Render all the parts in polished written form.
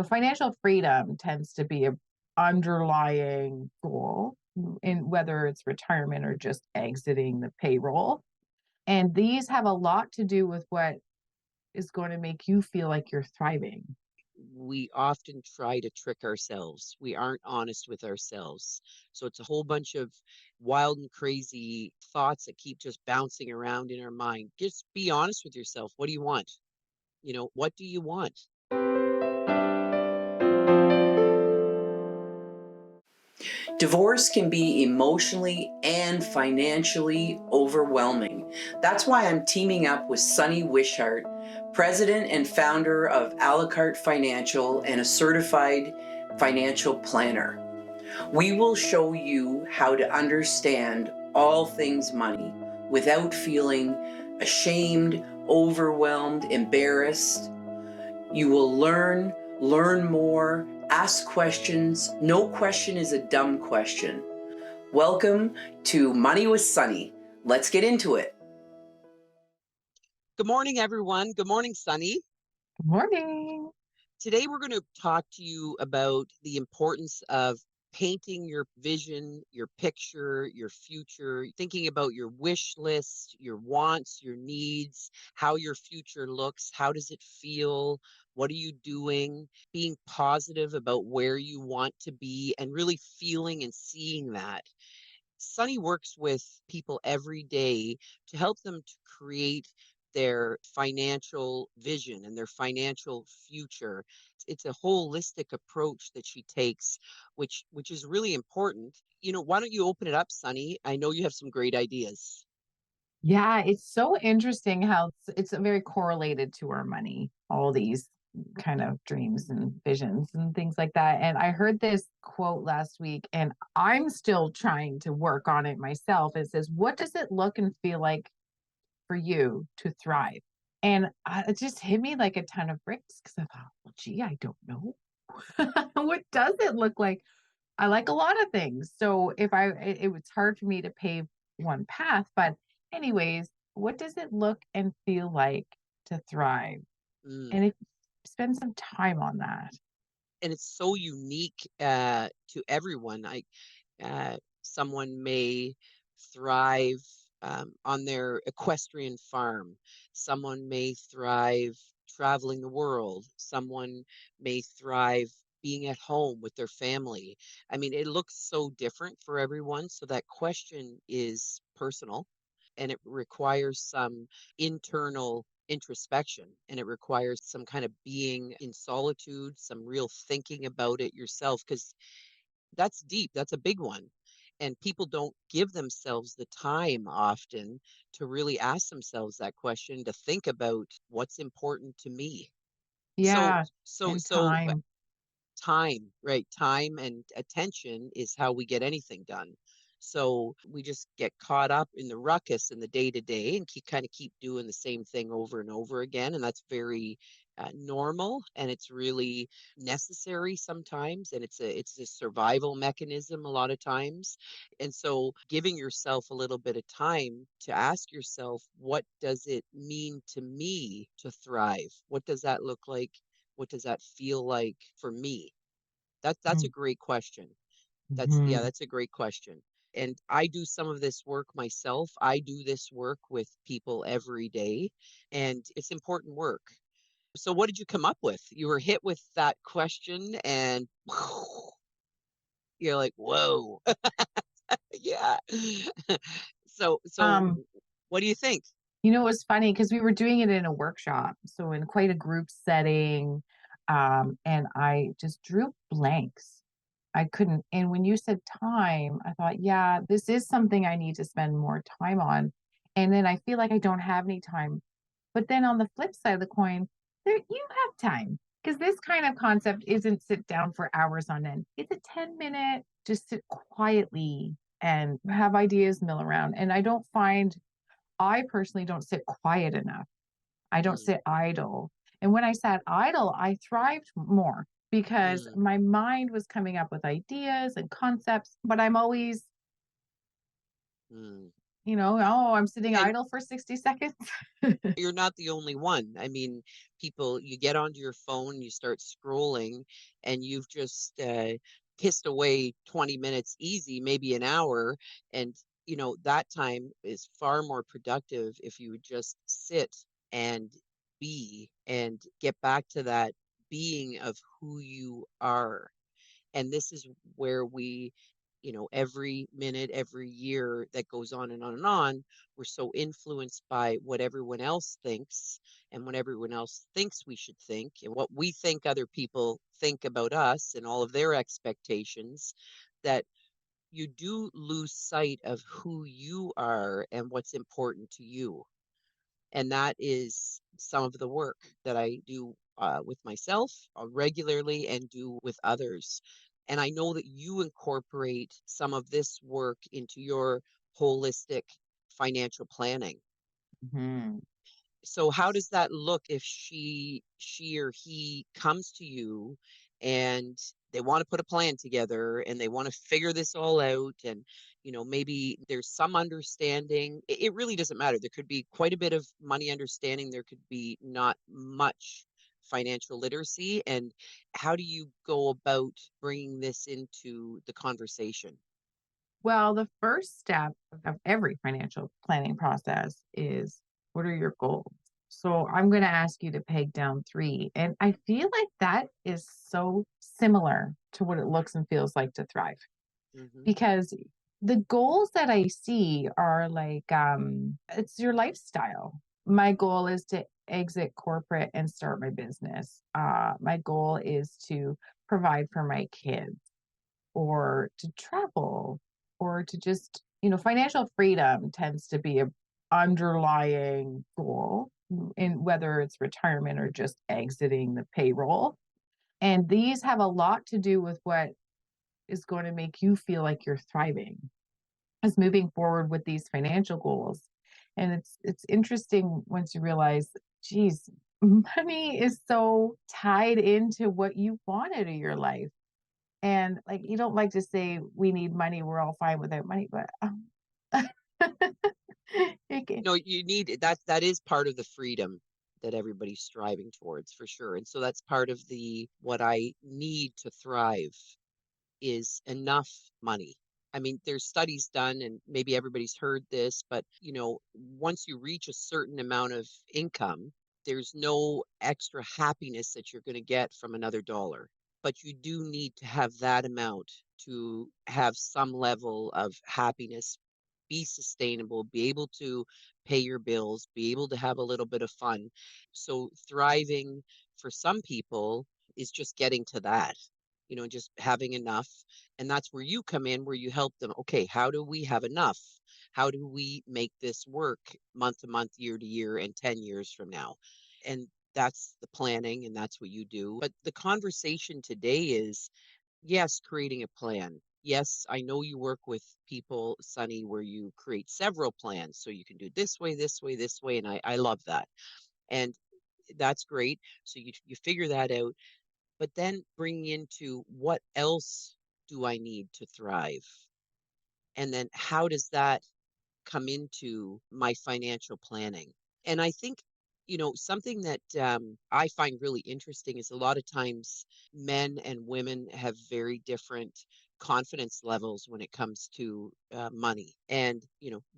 financial freedom tends to be a underlying goal in whether it's retirement or just exiting the payroll. And these have a lot to do with what is going to make you feel like you're thriving. We often try to trick ourselves. We aren't honest with ourselves. So it's a whole bunch of wild and crazy thoughts that keep just bouncing around in our mind. Just be honest with yourself. What do you want? What do you want? Divorce can be emotionally and financially overwhelming. That's why I'm teaming up with Sunny Wishart, president and founder of A La Carte Financial and a certified financial planner. We will show you how to understand all things money without feeling ashamed, overwhelmed, embarrassed. You will learn more, ask questions. No question is a dumb question. Welcome to Money with Sunny. Let's get into it. Good morning, everyone. Good morning, Sunny. Good morning. Today, we're going to talk to you about the importance of painting your vision, your picture, your future, thinking about your wish list, your wants, your needs, how your future looks, how does it feel, what are you doing, being positive about where you want to be, and really feeling and seeing that. Sunny works with people every day to help them to create their financial vision and their financial future. It's a holistic approach that she takes, which is really important. Why don't you open it up, Sunny? I know you have some great ideas. Yeah, it's so interesting how it's very correlated to our money, all these kind of dreams and visions and things like that. And I heard this quote last week, and I'm still trying to work on it myself. It says, "What does it look and feel like for you to thrive?" And it just hit me like a ton of bricks because I thought, well, gee, I don't know. What does it look like? I like a lot of things. So it was hard for me to pave one path. But, anyways, what does it look and feel like to thrive? Mm. And if you spend some time on that. And it's so unique to everyone. Someone may thrive on their equestrian farm. Someone may thrive traveling the world. Someone may thrive being at home with their family. I mean, it looks so different for everyone. So that question is personal, and it requires some internal introspection, and it requires some kind of being in solitude, some real thinking about it yourself, because that's deep. That's a big one. And people don't give themselves the time often to really ask themselves that question, to think about what's important to me. So, Yeah. so, And so time. time, right? Time and attention is how we get anything done. So we just get caught up in the ruckus in the day to day and keep doing the same thing over and over again. And that's very normal, and it's really necessary sometimes. And it's a survival mechanism a lot of times. And so giving yourself a little bit of time to ask yourself, what does it mean to me to thrive? What does that look like? What does that feel like for me? That's a great question. Mm-hmm. That's a great question. And I do some of this work myself. I do this work with people every day, and it's important work. So what did you come up with? You were hit with that question and you're like, "Whoa." Yeah. So Um, what do you think? it was funny because we were doing it in a workshop, so in quite a group setting. And I just drew blanks. I couldn't. And when you said time, I thought, yeah, this is something I need to spend more time on. And then I feel like I don't have any time. But then on the flip side of the coin, you have time because this kind of concept isn't sit down for hours on end. It's a 10-minute, just sit quietly and have ideas mill around. And I personally don't sit quiet enough. I don't Mm, sit idle. And when I sat idle, I thrived more because mm, my mind was coming up with ideas and concepts, but I'm always mm. oh, I'm sitting And idle for 60 seconds. you're not the only one. I mean, people, you get onto your phone, you start scrolling, and you've just pissed away 20 minutes easy, maybe an hour. And, that time is far more productive if you would just sit and be and get back to that being of who you are. And this is where we, every minute, every year that goes on and on and on, we're so influenced by what everyone else thinks and what everyone else thinks we should think and what we think other people think about us and all of their expectations, that you do lose sight of who you are and what's important to you. And that is some of the work that I do with myself regularly and do with others. And I know that you incorporate some of this work into your holistic financial planning. Mhm. So how does that look if she or he comes to you and they want to put a plan together and they want to figure this all out, and maybe there's some understanding. It really doesn't matter. There could be quite a bit of money understanding, there could be not much financial literacy. And how do you go about bringing this into the conversation? Well, the first step of every financial planning process is, what are your goals? So I'm going to ask you to peg down three. And I feel like that is so similar to what it looks and feels like to thrive, Hmm. because the goals that I see are like, it's your lifestyle. My goal is to exit corporate and start my business. My goal is to provide for my kids, or to travel, or to just, financial freedom tends to be a underlying goal, in whether it's retirement or just exiting the payroll. And these have a lot to do with what is going to make you feel like you're thriving, is moving forward with these financial goals. And it's interesting once you realize, geez, money is so tied into what you want out of your life. And like, you don't like to say we need money, we're all fine without money, but it No, you need that is part of the freedom that everybody's striving towards, for sure. And so that's part of the what I need to thrive is enough money. I mean, there's studies done, and maybe everybody's heard this, but once you reach a certain amount of income, there's no extra happiness that you're going to get from another dollar. But you do need to have that amount to have some level of happiness, be sustainable, be able to pay your bills, be able to have a little bit of fun. So thriving for some people is just getting to that, just having enough. And that's where you come in, where you help them. Okay, how do we have enough? How do we make this work month to month, year to year, and 10 years from now? And that's the planning, and that's what you do. But the conversation today is, yes, creating a plan. Yes, I know you work with people, Sunny, where you create several plans. So you can do this way, this way, this way. And I love that. And that's great. So you figure that out, but then bringing into what else do I need to thrive? And then how does that come into my financial planning? And I think, something that I find really interesting is a lot of times men and women have very different confidence levels when it comes to money. And,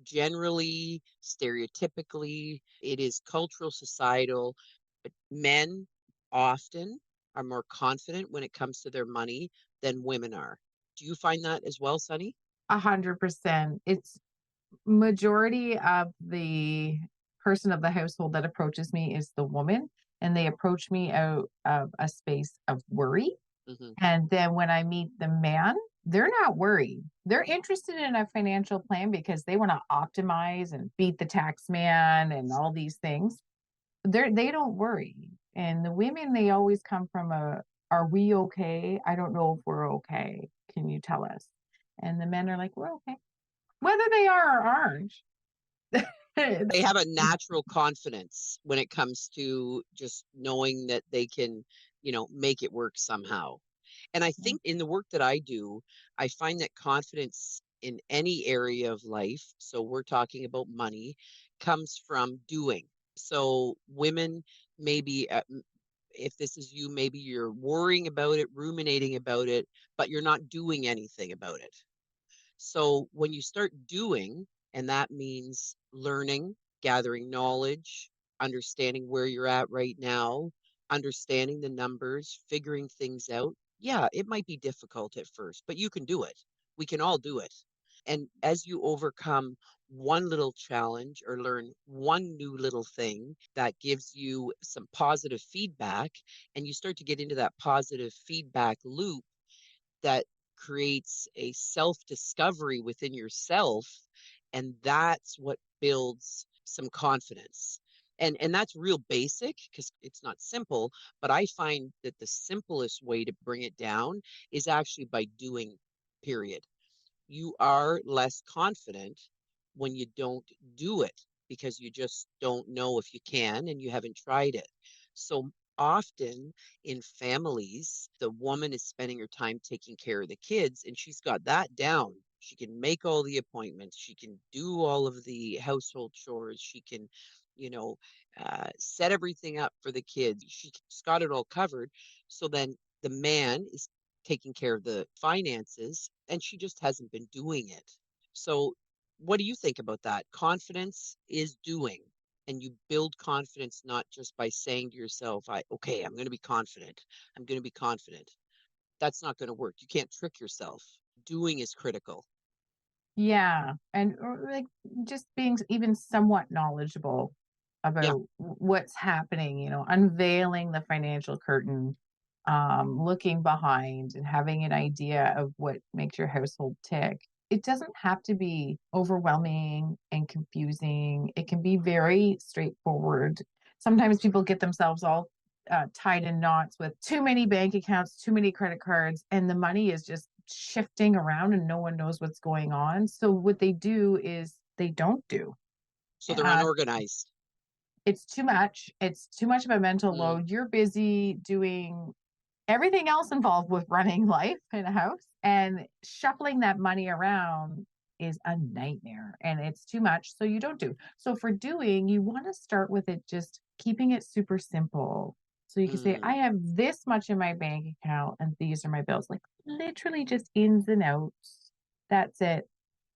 generally, stereotypically, it is cultural, societal, but men often are more confident when it comes to their money than women are. Do you find that as well, Sunny? 100%. It's majority of the person of the household that approaches me is the woman, and they approach me out of a space of worry. Hmm. And then when I meet the man, they're not worried. They're interested in a financial plan because they want to optimize and beat the tax man and all these things. They don't worry. And the women, they always come from a, are we okay? I don't know if we're okay. Can you tell us? And the men are like, we're okay. Whether they are or aren't. They It's have a natural confidence when it comes to just knowing that they can, make it work somehow. And I think in the work that I do, I find that confidence in any area of life, so we're talking about money, comes from doing. So women, maybe if this is you, maybe you're worrying about it, ruminating about it, but you're not doing anything about it. So when you start doing, and that means learning, gathering knowledge, understanding where you're at right now, understanding the numbers, figuring things out. Yeah, it might be difficult at first, but you can do it. We can all do it. And as you overcome one little challenge or learn one new little thing that gives you some positive feedback, and you start to get into that positive feedback loop, that creates a self discovery within yourself, and that's what builds some confidence. And that's real basic because it's not simple, but I find that the simplest way to bring it down is actually by doing, period. You are less confident when you don't do it because you just don't know if you can and you haven't tried it. So often in families, the woman is spending her time taking care of the kids and she's got that down. She can make all the appointments, she can do all of the household chores, she can, you know, set everything up for the kids. She's got it all covered. So then the man is taking care of the finances and she just hasn't been doing it. So, what do you think about that? Confidence is doing, and you build confidence not just by saying to yourself, okay, I'm going to be confident. I'm going to be confident. That's not going to work. You can't trick yourself. Doing is critical. Yeah. And or like just being even somewhat knowledgeable Yeah. about what's happening, unveiling the financial curtain, looking behind and having an idea of what makes your household tick. It doesn't have to be overwhelming and confusing. It can be very straightforward. Sometimes people get themselves all tied in knots with too many bank accounts, too many credit cards, and the money is just shifting around and no one knows what's going on. So what they do is they don't do. So they're unorganized. It's too much. It's too much of a mental Mm, load. You're busy doing everything else involved with running life in a house, and shuffling that money around is a nightmare and it's too much. So you don't do. So for doing, you want to start with it, just keeping it super simple. So you can say, I mm, have this much in my bank account and these are my bills, like literally just ins and outs. That's it.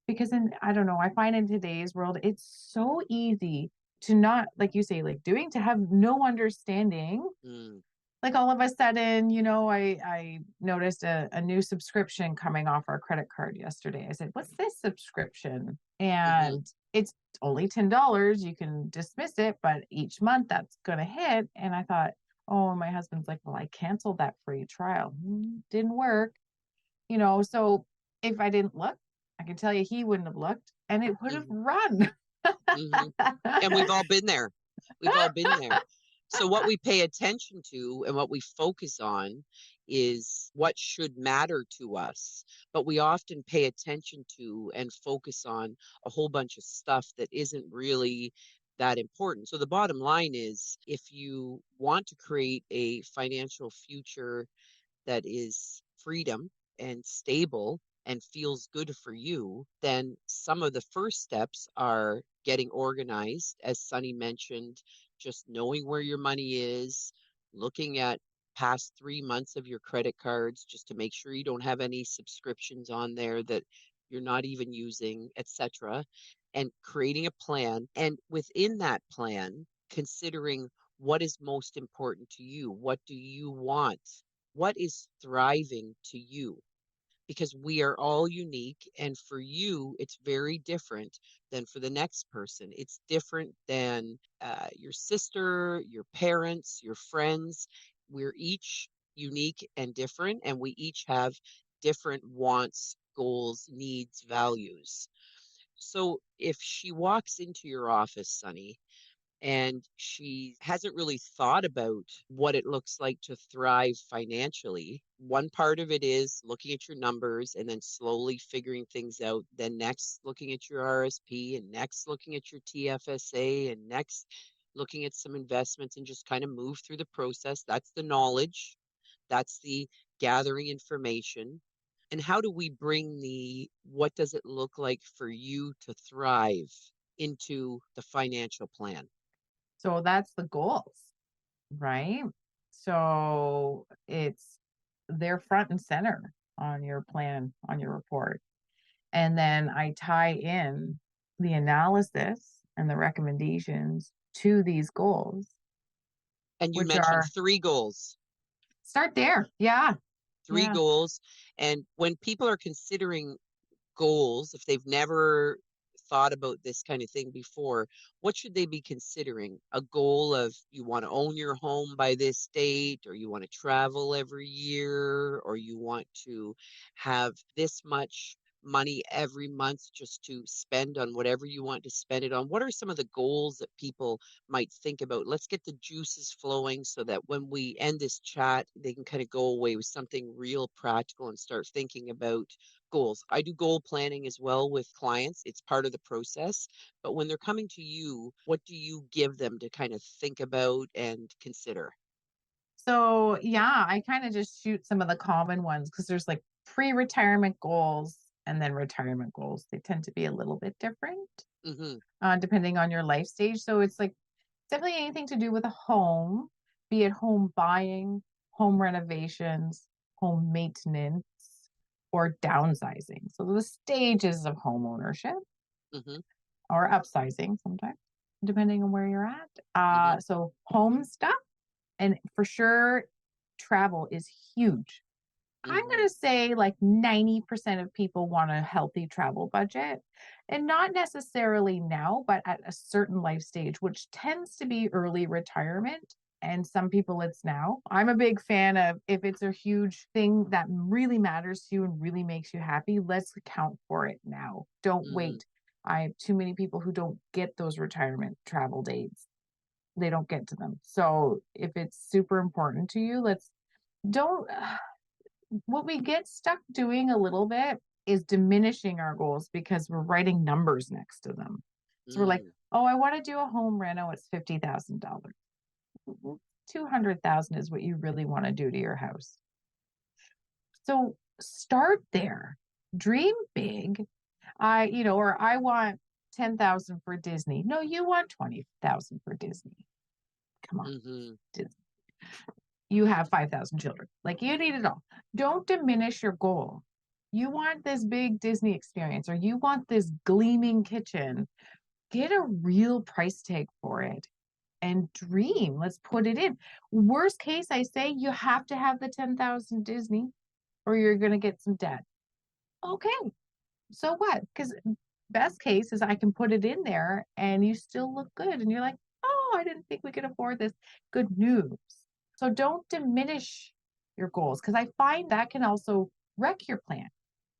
Because I don't know, I find in today's world, it's so easy to not, like you say, like doing, to have no understanding. mm, Like all of a sudden, I noticed a new subscription coming off our credit card yesterday. I said, what's this subscription? mm-hmm. And it's only $10. You can dismiss it, but each month that's going to hit. And I thought, oh, my husband's like, well, I canceled that free trial. Didn't work, so if I didn't look, I can tell you he wouldn't have looked and it would have Mm-hmm. run. Mm-hmm. And we've all been there. We've all been there. So what we pay attention to and what we focus on is what should matter to us. But we often pay attention to and focus on a whole bunch of stuff that isn't really that important. So the bottom line is, if you want to create a financial future that is freedom and stable and feels good for you, then some of the first steps are getting organized, as Sunny mentioned, just knowing where your money is, looking at past 3 months of your credit cards just to make sure you don't have any subscriptions on there that you're not even using, etc., and creating a plan. And within that plan, considering what is most important to you. What do you want? What is thriving to you? Because we are all unique, and for you it's very different than for the next person. It's different than your sister, your parents, your friends. We're each unique and different, and we each have different wants, goals, needs, values. So if she walks into your office, Sunny, and she hasn't really thought about what it looks like to thrive financially. One part of it is looking at your numbers and then slowly figuring things out. Then next, looking at your RSP, and next, looking at your TFSA, and next, looking at some investments, and just kind of move through the process. That's the knowledge, that's the gathering information. And how do we bring the what does it look like for you to thrive into the financial plan? So that's the goals, right? So they're front and center on your plan, on your report. And then I tie in the analysis and the recommendations to these goals, And you which mentioned are three goals. start there. Yeah. Three Yeah. goals. And when people are considering goals, if they've never thought about this kind of thing before, what should they be considering? A goal of you want to own your home by this date, or you want to travel every year, or you want to have this much money every month just to spend on whatever you want to spend it on. What are some of the goals that people might think about? Let's get the juices flowing so that when we end this chat, they can kind of go away with something real practical and start thinking about goals. I do goal planning as well with clients. It's part of the process. But when they're coming to you, what do you give them to kind of think about and consider? So, yeah, I kind of just shoot some of the common ones because there's like pre-retirement goals and then retirement goals. They tend to be a little bit different Hmm. depending on your life stage. So it's like definitely anything to do with a home, be it home buying, home renovations, home maintenance, or downsizing. So the stages of home ownership Hmm. or upsizing sometimes, depending on where you're at. Hmm. So home stuff, and for sure, travel is huge. I'm Hmm. going to say like 90% of people want a healthy travel budget, and not necessarily now, but at a certain life stage, which tends to be early retirement. And some people it's now. I'm a big fan of if it's a huge thing that really matters to you and really makes you happy, let's account for it now. Don't Hmm. wait. I have too many people who don't get those retirement travel dates. They don't get to them. So if it's super important to you, don't what we get stuck doing a little bit is diminishing our goals because we're writing numbers next to them. So we're like, Mm. oh, I want to do a home reno. It's $50,000. 200,000 is what you really want to do to your house. So start there. Dream big. Or I want 10,000 for Disney. No, you want 20,000 for Disney. Come on. Hmm. Disney. You have 5,000 children. Like you need it all. Don't diminish your goal. You want this big Disney experience or you want this gleaming kitchen. Get a real price tag for it and dream. Let's put it in. Worst case, I say you have to have the 10,000 Disney or you're going to get some debt. Okay. So what? Because best case is I can put it in there and you still look good. And you're like, oh, I didn't think we could afford this. Good news. So don't diminish your goals because I find that can also wreck your plan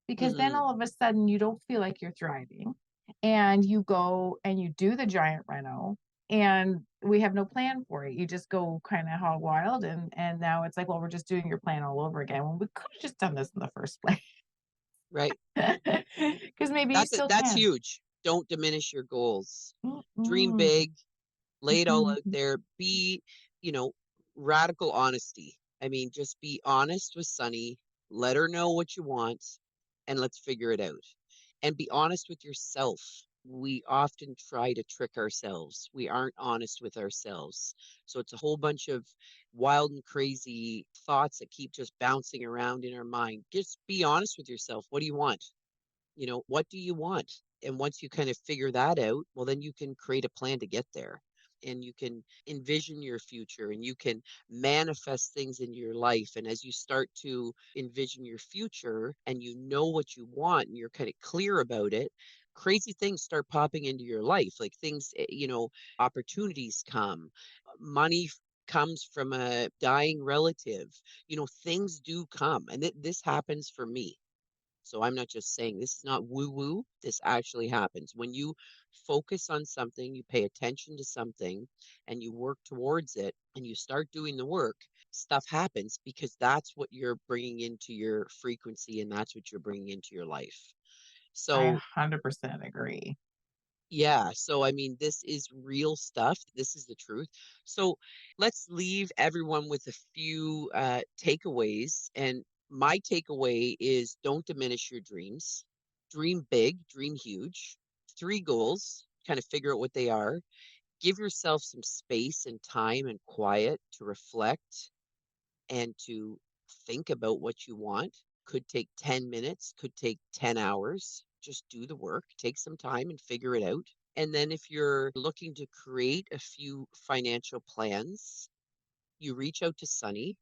because then Hmm. all of a sudden you don't feel like you're thriving and you go and you do the giant reno and we have no plan for it. You just go kind of hog wild and now it's like, well, we're just doing your plan all over again when we could have just done this in the first place. Right. Because maybe you still That's can. huge. Don't diminish your goals. Dream Mm-mm. big, lay it all out there. Be, you know, radical honesty. I mean, just be honest with Sunny. Let her know what you want and let's figure it out. And be honest with yourself. We often try to trick ourselves. We aren't honest with ourselves. So it's a whole bunch of wild and crazy thoughts that keep just bouncing around in our mind. Just be honest with yourself. What do you want? What do you want? And once you kind of figure that out, well, then you can create a plan to get there and you can envision your future and you can manifest things in your life. And as you start to envision your future and you know what you want and you're kind of clear about it, crazy things start popping into your life. Like things, opportunities come, money comes from a dying relative, things do come. And this happens for me, so I'm not just saying this is not woo woo. This actually happens. When you focus on something, you pay attention to something, and you work towards it, and you start doing the work, stuff happens because that's what you're bringing into your frequency and that's what you're bringing into your life. I So, 100% agree. yeah. So, I mean, this is real stuff. This is the truth. So, let's leave everyone with a few takeaways. And my takeaway is don't diminish your dreams. Dream big, dream huge. 3 goals, kind of figure out what they are. Give yourself some space and time and quiet to reflect and to think about what you want. Could take 10 minutes, could take 10 hours. Just do the work, take some time and figure it out. And then if you're looking to create a few financial plans, you reach out to Sunny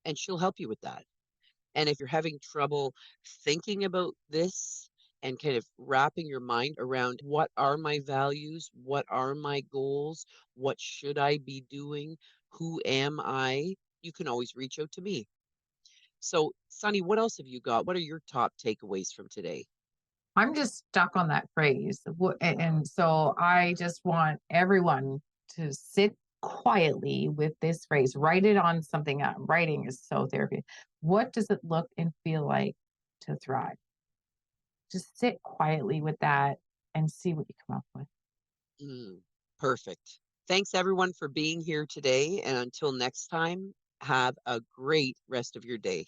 and she'll help you with that. And if you're having trouble thinking about this and kind of wrapping your mind around what are my values, what are my goals, what should I be doing, who am I, you can always reach out to me. So, Sunny, what else have you got? What are your top takeaways from today? I'm just stuck on that phrase. And so I just want everyone to sit quietly with this phrase, write it on something. Writing is so therapy. What does it look and feel like to thrive? Just sit quietly with that and see what you come up with. Perfect. Thanks everyone for being here today. And until next time, have a great rest of your day.